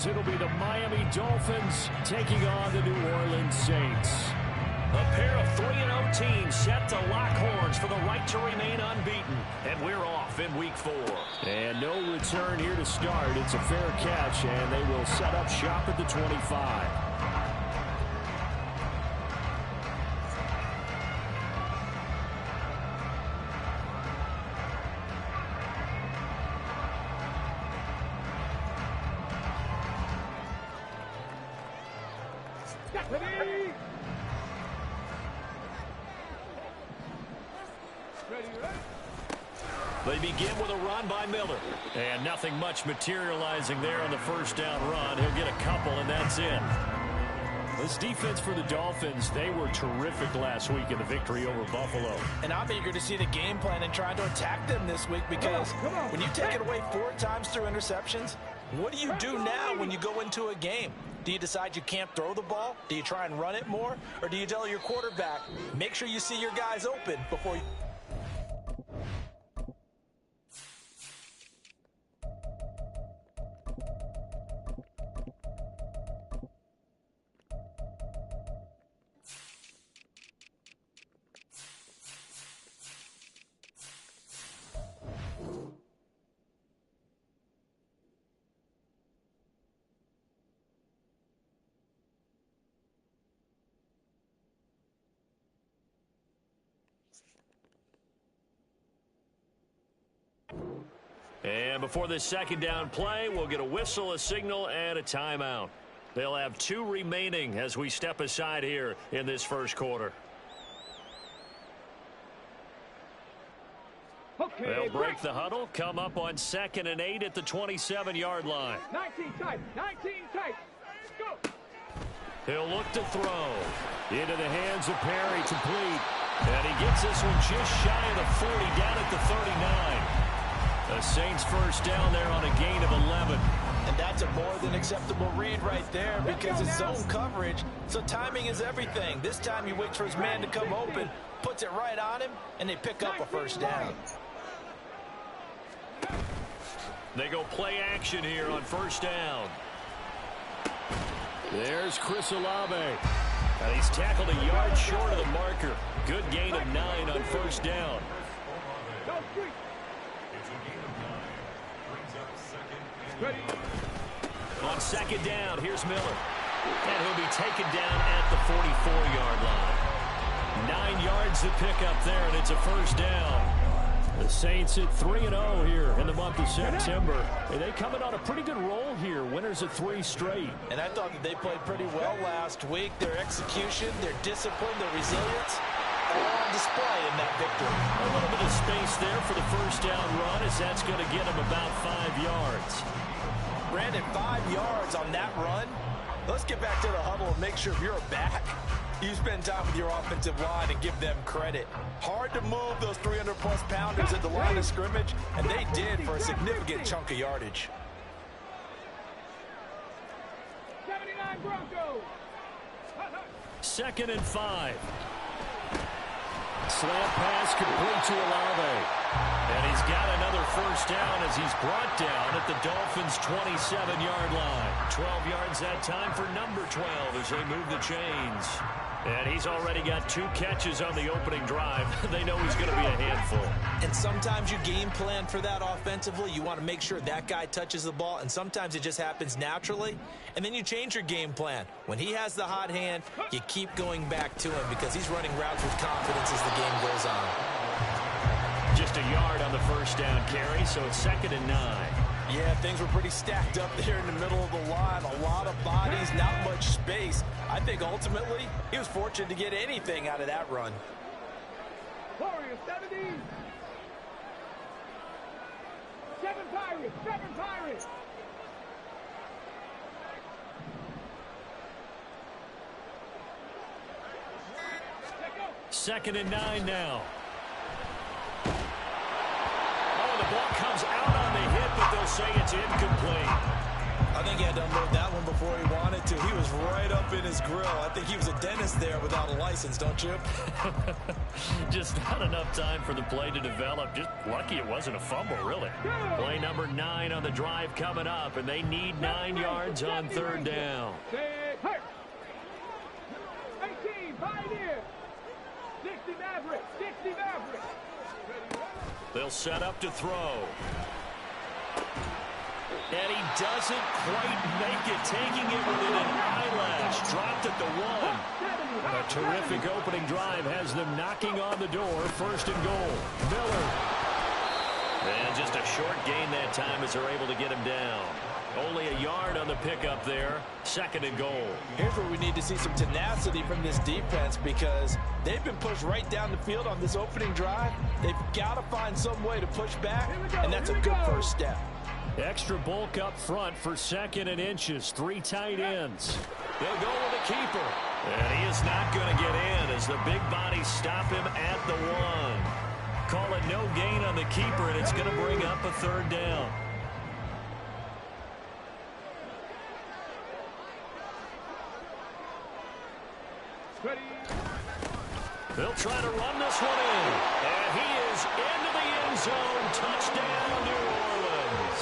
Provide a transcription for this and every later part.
as it'll be the Miami Dolphins taking on the New Orleans Saints. A pair of 3-0 teams set to lock horns for the right to remain unbeaten. And we're off in week 4. And no return here to start. It's a fair catch, and they will set up shop at the 25. They begin with a run by Miller. And nothing much materializing there on the first down run. He'll get a couple, and that's it. This defense for the Dolphins, they were terrific last week in the victory over Buffalo. And I'm eager to see the game plan and trying to attack them this week because when you take it away 4 times through interceptions, what do you do now when you go into a game? Do you decide you can't throw the ball? Do you try and run it more? Or do you tell your quarterback, make sure you see your guys open before you... And before this second down play, we'll get a whistle, a signal, and a timeout. They'll have 2 remaining as we step aside here in this first quarter. Okay, They'll break the huddle, come up on 2nd and 8 at the 27-yard line. 19 tight, 19 tight. Go. He'll look to throw. Into the hands of Perry, complete. And he gets this one just shy of the 40, down at the 39. The Saints first down there on a gain of 11. And that's a more than acceptable read right there because it's zone coverage, so timing is everything. This time he waits for his man to come open, puts it right on him, and they pick up a first down. They go play action here on first down. There's Chris Olave. And he's tackled a yard short of the marker. Good gain of 9 on first down. On second down, here's Miller. And he'll be taken down at the 44-yard line. 9 yards to pick up there, and it's a first down. The Saints at 3-0 here in the month of September. And they coming on a pretty good roll here. Winners of 3 straight. And I thought that they played pretty well last week. Their execution, their discipline, their resilience, all on display in that victory. A little bit of space there for the first down run as that's going to get him about 5 yards. Brandon, 5 yards on that run. Let's get back to the huddle and make sure if you're back, you spend time with your offensive line and give them credit. Hard to move those 300-plus pounders at the line of scrimmage, and they did for a significant chunk of yardage. 79 Broncos. 2nd and 5. Slant pass complete to Olave. And he's got another first down as he's brought down at the Dolphins' 27-yard line. 12 yards that time for number 12 as they move the chains. And he's already got 2 catches on the opening drive. They know he's going to be a handful. And sometimes you game plan for that offensively. You want to make sure that guy touches the ball, and sometimes it just happens naturally. And then you change your game plan. When he has the hot hand, you keep going back to him because he's running routes with confidence as the game goes on. Just a yard on the first down carry, so it's 2nd and 9. Yeah, things were pretty stacked up there in the middle of the line. A lot of bodies, not much space. I think ultimately he was fortunate to get anything out of that run. Warriors, 70. 7 Pirates, 7 Pirates. Second and 9 now. Oh, the ball comes out on the hit, but they'll say it's incomplete. I think he had to unload that one before he wanted to. He was right up up in his grill. I think he was a dentist there without a license, don't you? Just not enough time for the play to develop. Just lucky it wasn't a fumble, really. Play number 9 on the drive coming up, and they need 9 yards on third down. 18, Pioneer. 60 Maverick, 60 Maverick. They'll set up to throw. And he doesn't quite make it, taking it within an eyelash. Dropped at the 1. A terrific opening drive has them knocking on the door. First and goal. Miller. And just a short gain that time as they're able to get him down. Only a yard on the pickup there. Second and goal. Here's where we need to see some tenacity from this defense, because they've been pushed right down the field on this opening drive. They've got to find some way to push back, and that's a good first step. Extra bulk up front for 2nd and inches. 3 tight ends. They'll go with the keeper. And he is not going to get in as the big bodies stop him at the 1. Call it no gain on the keeper, and it's going to bring up a third down. They'll try to run this one in. And he is into the end zone. Touchdown, New Orleans.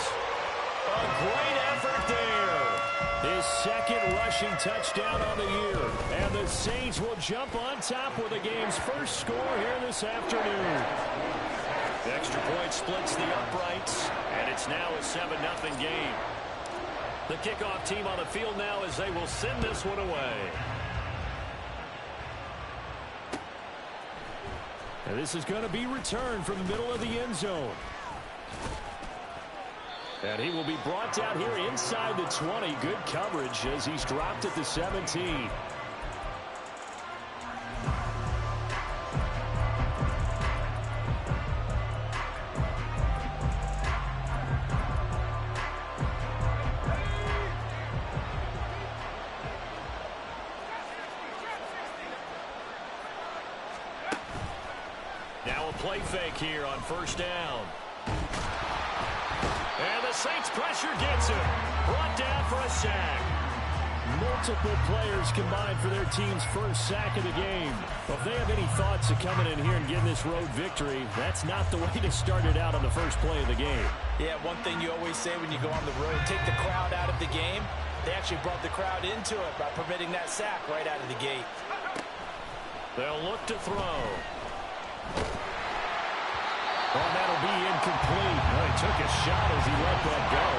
A great effort there. His 2nd rushing touchdown on the year. And the Saints will jump on top with the game's first score here this afternoon. The extra point splits the uprights. And it's now a 7-0 game. The kickoff team on the field now as they will send this one away. And this is going to be returned from the middle of the end zone. And he will be brought down here inside the 20. Good coverage as he's dropped at the 17. Now a play fake here on first down. And the Saints pressure gets him. Brought down for a sack. Multiple players combined for their team's first sack of the game. Well, if they have any thoughts of coming in here and getting this road victory, that's not the way to start it out on the first play of the game. Yeah, one thing you always say when you go on the road, take the crowd out of the game. They actually brought the crowd into it by permitting that sack right out of the gate. They'll look to throw. Oh, that'll be incomplete. Oh, he took a shot as he let that go.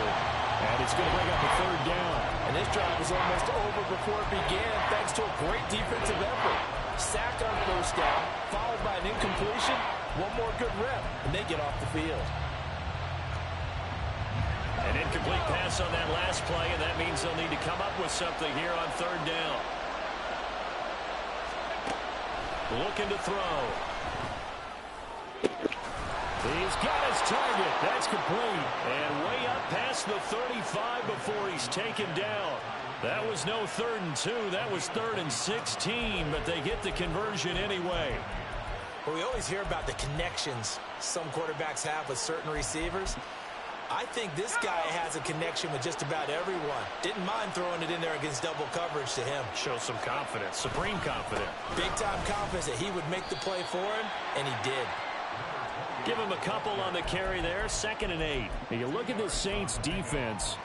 And it's going to bring up a third down. And this drive was almost over before it began thanks to a great defensive effort. Sack on first down, followed by an incompletion. One more good rep, and they get off the field. An incomplete pass on that last play, and that means they'll need to come up with something here on third down. Looking to throw. He's got his target. That's complete. And way up past the 35 before he's taken down. That was no 3rd and 2. That was 3rd and 16, but they get the conversion anyway. Well, we always hear about the connections some quarterbacks have with certain receivers. I think this guy has a connection with just about everyone. Didn't mind throwing it in there against double coverage to him. Shows some confidence, supreme confidence. Big-time confidence that he would make the play for him, and he did. Give him a couple on the carry there, 2nd and 8. And you look at this Saints defense.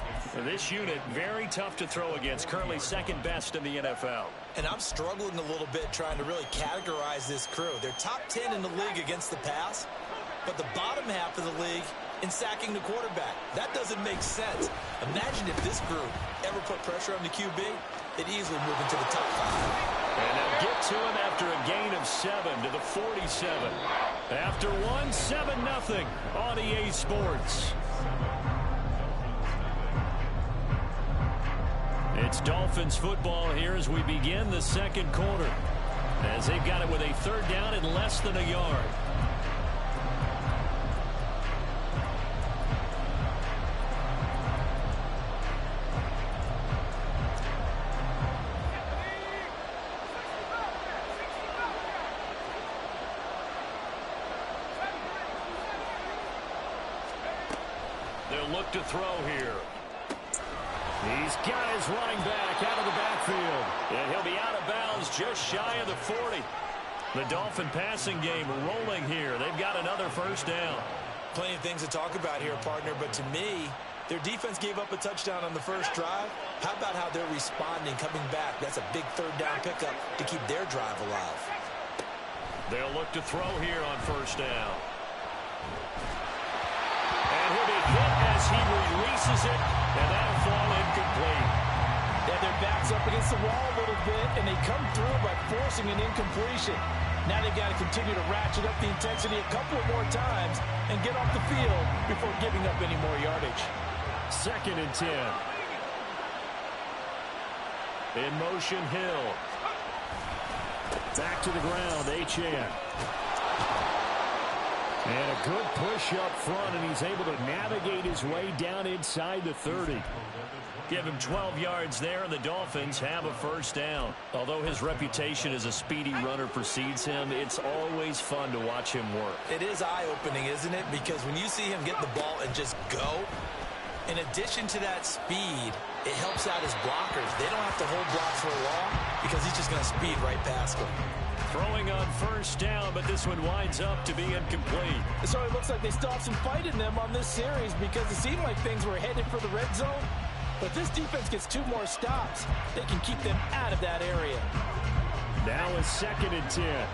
This unit, very tough to throw against, currently 2nd best in the NFL. And I'm struggling a little bit trying to really categorize this crew. They're top 10 in the league against the pass, but the bottom half of the league in sacking the quarterback. That doesn't make sense. Imagine if this group ever put pressure on the QB, they'd easily move into the top 5. And they'll get to him after a gain of 7 to the 47. After 1, 7-0 on EA Sports. It's Dolphins football here as we begin the second quarter. As they've got it with a third down and less than a yard. They'll look to throw here. He's got his running back out of the backfield. And he'll be out of bounds just shy of the 40. The Dolphin passing game rolling here. They've got another first down. Plenty of things to talk about here, partner, but to me, their defense gave up a touchdown on the first drive. How about how they're responding, coming back? That's a big third down pickup to keep their drive alive. They'll look to throw here on first down. And he'll be hit as he releases it, and that'll fall incomplete. Yeah, their back's up against the wall a little bit, and they come through by forcing an incompletion. Now they've got to continue to ratchet up the intensity a couple of more times and get off the field before giving up any more yardage. 2nd and 10. In motion, Hill. Back to the ground, H.N. And a good push up front, and he's able to navigate his way down inside the 30. Give him 12 yards there, and the Dolphins have a first down. Although his reputation as a speedy runner precedes him, it's always fun to watch him work. It is eye-opening, isn't it? Because when you see him get the ball and just go, in addition to that speed, it helps out his blockers. They don't have to hold blocks for long because he's just going to speed right past them. Throwing on first down, but this one winds up to be incomplete. So it looks like they still have some fight in them on this series because it seemed like things were headed for the red zone. But this defense gets 2 more stops. They can keep them out of that area. Now a 2nd and 10.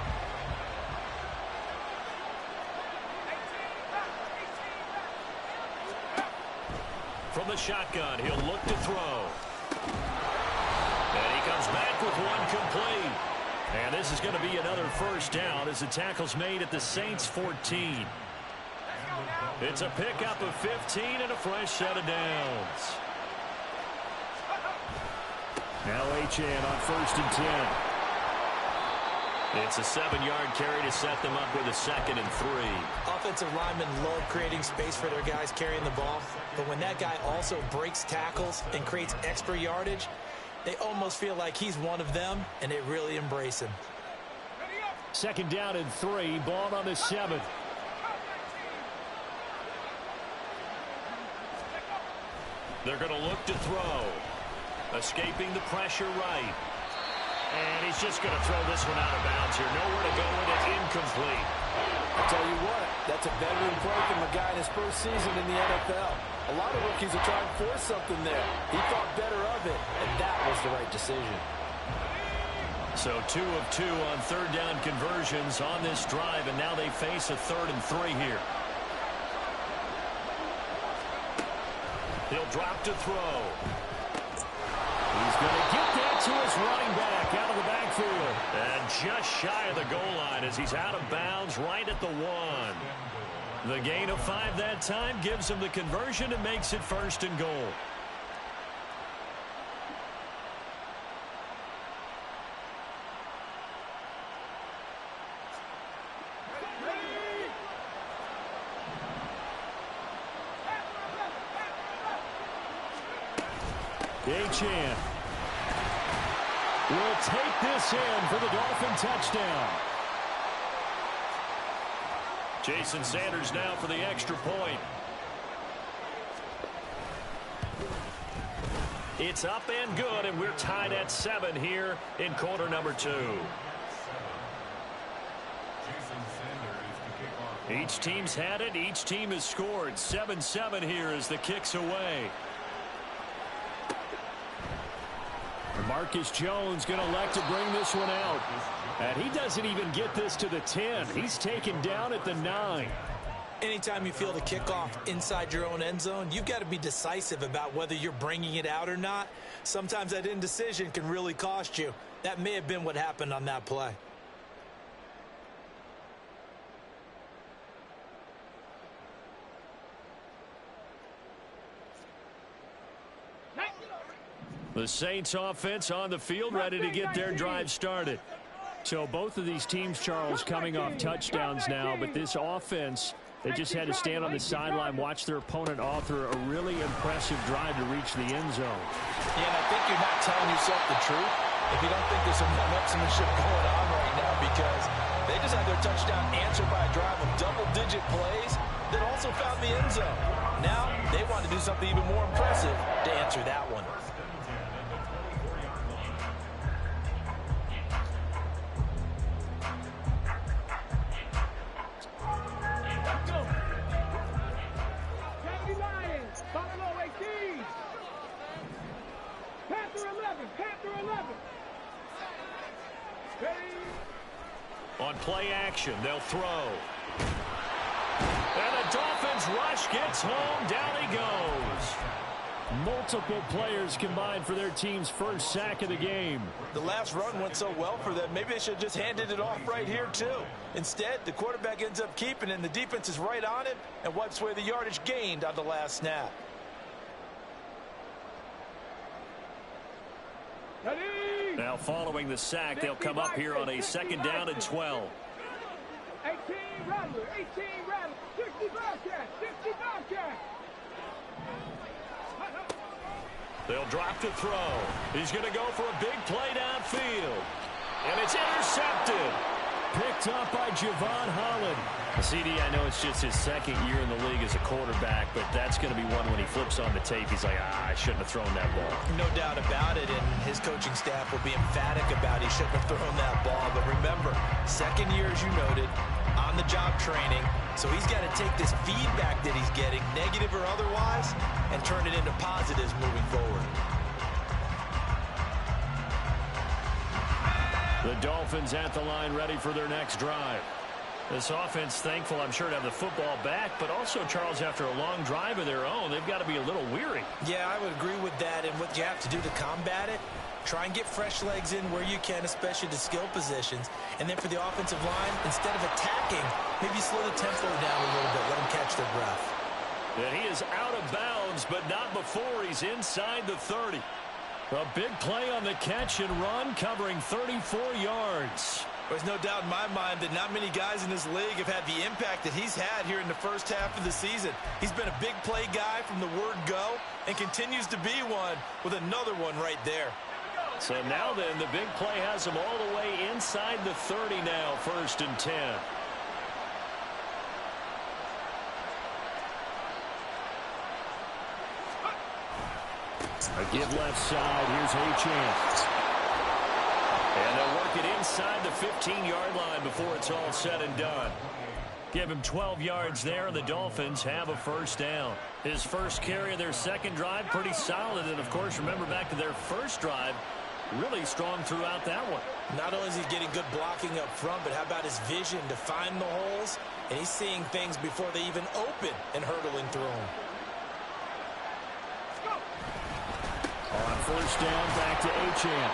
From the shotgun, he'll look to throw. And he comes back with one complete. And this is going to be another first down as the tackle's made at the Saints' 14. It's a pickup of 15 and a fresh set of downs. Now H.N. on 1st and 10. It's a 7-yard carry to set them up with a 2nd and 3. Offensive linemen love creating space for their guys carrying the ball. But when that guy also breaks tackles and creates extra yardage, they almost feel like he's one of them, and they really embrace him. 2nd down and 3. Ball on the 7. They're going to look to throw. Escaping the pressure right. And he's just going to throw this one out of bounds here. Nowhere to go with it. Incomplete. I'll tell you what, that's a veteran play from a guy in his first season in the NFL. A lot of rookies are trying to force something there. He thought better of it, and that was the right decision. So 2 of 2 on 3rd down conversions on this drive, and now they face a 3rd and 3 here. He'll drop to throw. He's going to get that to his running back out of the backfield. And just shy of the goal line as he's out of bounds right at the 1. The gain of 5 that time gives him the conversion and makes it 1st and goal. H.N. will take this in for the Dolphin touchdown. Jason Sanders now for the extra point. It's up and good, and we're tied at 7 here in quarter number 2. Each team's had it. Each team has scored. 7-7 here as the kick's away. Marcus Jones going to elect to bring this one out. And he doesn't even get this to the 10. He's taken down at the 9. Anytime you feel the kickoff inside your own end zone, you've got to be decisive about whether you're bringing it out or not. Sometimes that indecision can really cost you. That may have been what happened on that play. The Saints offense on the field, ready to get their drive started. So both of these teams, Charles, coming off touchdowns now, but this offense, they just had to stand on the sideline, watch their opponent author a really impressive drive to reach the end zone. Yeah, and I think you're not telling yourself the truth if you don't think there's some one-upsmanship going on right now, because they just had their touchdown answered by a drive of double-digit plays that also found the end zone. Now they want to do something even more impressive to answer that one. play action. They'll throw. And the Dolphins rush gets home. Down he goes. Multiple players combined for their team's first sack of the game. The last run went so well for them. Maybe they should have just handed it off right here, too. Instead, the quarterback ends up keeping it, and the defense is right on it and wipes away the yardage gained on the last snap. Now, following the sack, they'll come up here on a second down and 12. 18 Rattler, 18 Rattler, 60 Bobcat, 60 Bobcat. They'll drop to throw. He's going to go for a big play downfield. And it's intercepted. Picked up by Javon Holland. CD, I know it's just his second year in the league as a quarterback, but that's going to be one when he flips on the tape. He's like, I shouldn't have thrown that ball. No doubt about it, and his coaching staff will be emphatic about he shouldn't have thrown that ball. But remember, second year, as you noted, on-the-job training, so he's got to take this feedback that he's getting, negative or otherwise, and turn it into positives moving forward. The Dolphins at the line ready for their next drive. This offense thankful, I'm sure, to have the football back, but also, Charles, after a long drive of their own, they've got to be a little weary. Yeah, I would agree with that, and what you have to do to combat it, try and get fresh legs in where you can, especially the skill positions. And then for the offensive line, instead of attacking, maybe slow the tempo down a little bit, let them catch their breath. And he is out of bounds, but not before he's inside the 30. A big play on the catch and run, covering 34 yards. There's no doubt in my mind that not many guys in this league have had the impact that he's had here in the first half of the season. He's been a big play guy from the word go and continues to be one with another one right there. So now then, the big play has him all the way inside the 30 now, 1st and 10. A give left side. Here's Achane. And they'll work it inside the 15-yard line before it's all said and done. Give him 12 yards there, and the Dolphins have a first down. His first carry of their second drive, pretty solid. And, of course, remember back to their first drive, really strong throughout that one. Not only is he getting good blocking up front, but how about his vision to find the holes? And he's seeing things before they even open and hurdling through them. On first down, back to Achane.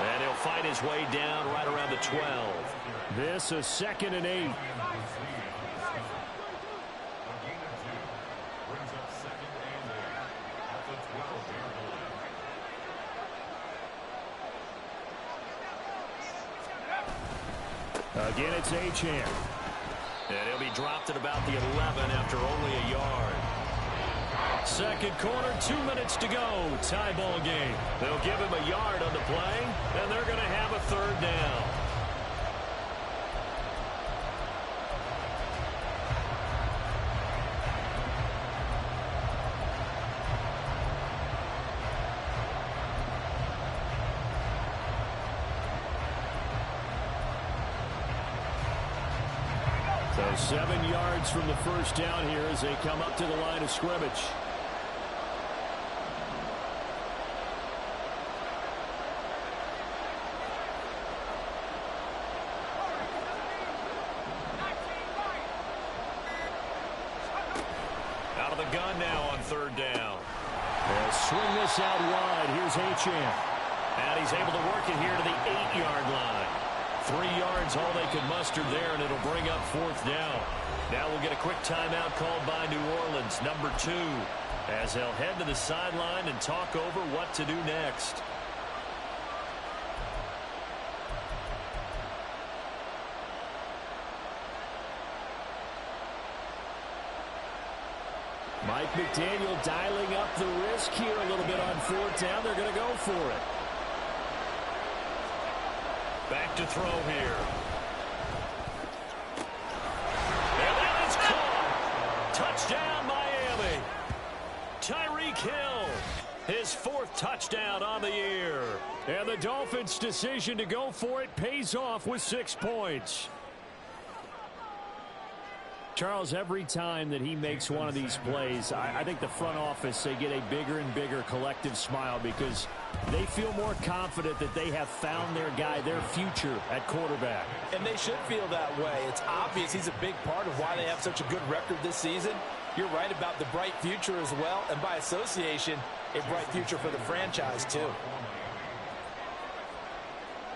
And he'll fight his way down right around the 12. This is 2nd and 8. Again, it's Achane. And he'll be dropped at about the 11 after only a yard. Second quarter, 2 minutes to go. Tie ball game. They'll give him a yard on the play, and they're going to have a third down. So 7 yards from the first down here as they come up to the line of scrimmage. Out of the gun now on third down. They'll swing this out wide. Here's Achane. And he's able to work it here to the 8-yard line. 3 yards, all they could muster there, and it'll bring up fourth down. Now we'll get a quick timeout called by New Orleans, number 2, as they'll head to the sideline and talk over what to do next. Mike McDaniel dialing up the risk here a little bit on fourth down. They're going to go for it. Back to throw here. And that is caught. Touchdown, Miami. Tyreek Hill, his 4th touchdown on the year. And the Dolphins' decision to go for it pays off with 6 points. Charles, every time that he makes one of these plays, I think the front office, they get a bigger and bigger collective smile because they feel more confident that they have found their guy, their future at quarterback. And they should feel that way. It's obvious he's a big part of why they have such a good record this season. You're right about the bright future as well, and by association, a bright future for the franchise too.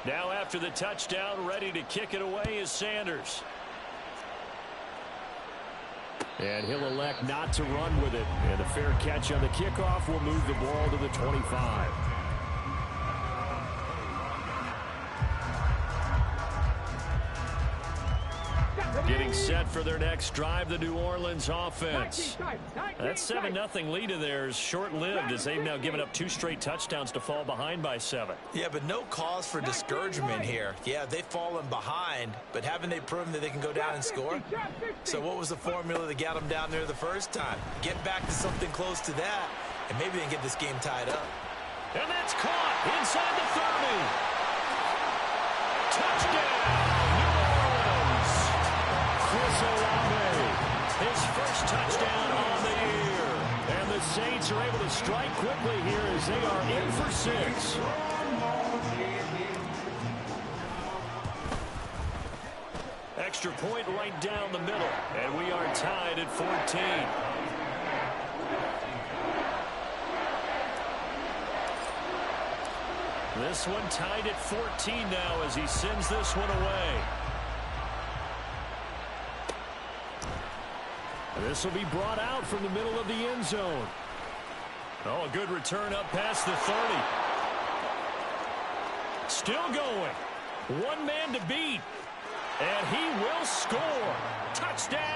Now after the touchdown, ready to kick it away is Sanders. And he'll elect not to run with it. And a fair catch on the kickoff will move the ball to the 25. Getting set for their next drive, the New Orleans offense. That 7-0 lead of theirs short-lived as they've now given up 2 straight touchdowns to fall behind by 7. Yeah, but no cause for discouragement here. Yeah, they've fallen behind, but haven't they proven that they can go down and score? So what was the formula that got them down there the first time? Get back to something close to that, and maybe they can get this game tied up. And that's caught inside the 30. Touchdown! His first touchdown on the year. And the Saints are able to strike quickly here as they are in for 6. Extra point right down the middle. And we are tied at 14. This one tied at 14 now as he sends this one away. This will be brought out from the middle of the end zone. Oh, a good return up past the 30. Still going. One man to beat. And he will score. Touchdown.